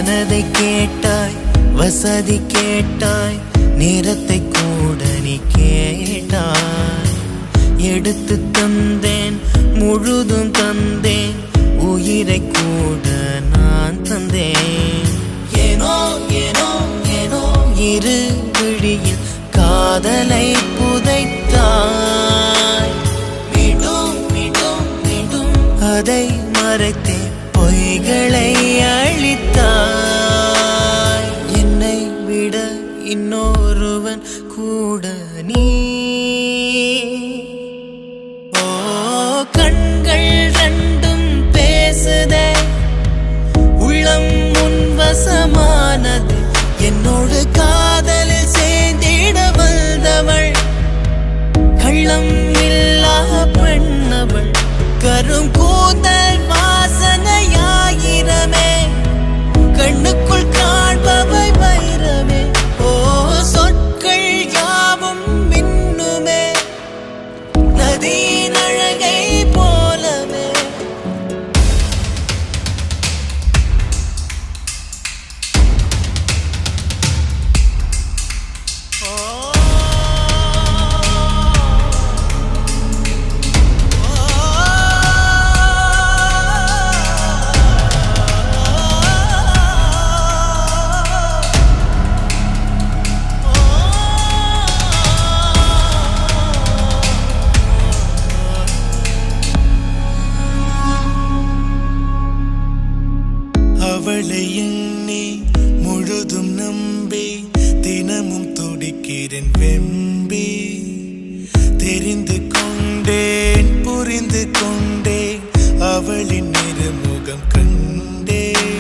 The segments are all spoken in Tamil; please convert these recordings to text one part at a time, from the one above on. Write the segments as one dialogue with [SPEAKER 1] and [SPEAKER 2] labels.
[SPEAKER 1] மனதை கேட்டாய், வசதி கேட்டாய், நேரத்தை கூட நீ கேட்டாய். எடுத்து தந்தேன், முழுதும் தந்தேன், உயிரை கூட நான் தந்தேன். ஏனோ ஏனோ ஏனோ இரு விழியில் காதலை புதைத்தாய். மீண்டும் மீண்டும் மீண்டும் அதை மறைத்தே பொய்களை அழித்தாய். என்னை விட இன்னொருவன் கூட நீ. ஓ கண்கள் ரெண்டும் பேசுதே, உள்ளம் முன்வசமானது. என்னோடு காதலில் சேர்ந்திட வந்தவள், கள்ளம் இல்லா பெண்ணவள். கரும் கூந்தல் வாசனையாயிரமே, கண்ணுக்குள் காண்பவை வைரமே. ஓ சொற்கள் யாவும் மின்னுமே, நதியின் அழகை போலவே. அவளை எண்ணி முழுதும் நம்பி தினமும் துடிக்கிறேன் வெம்பி. தெரிந்து கொண்டேன், புரிந்து கொண்டேன், அவளின் நிறமுகம் கண்டேன்.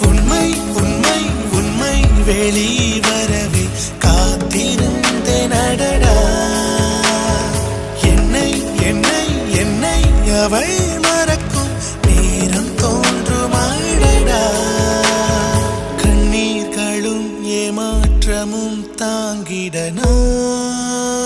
[SPEAKER 1] உண்மை உண்மை உண்மை வெளிவரவே காத்திருந்தேன் அடடா. என்னை என்னை என்னை அவள் மறக்கும் நேரம் தோன்றுமாடடா. கண்ணீர்களும் ஏமாற்றமும் தாங்கிட நான்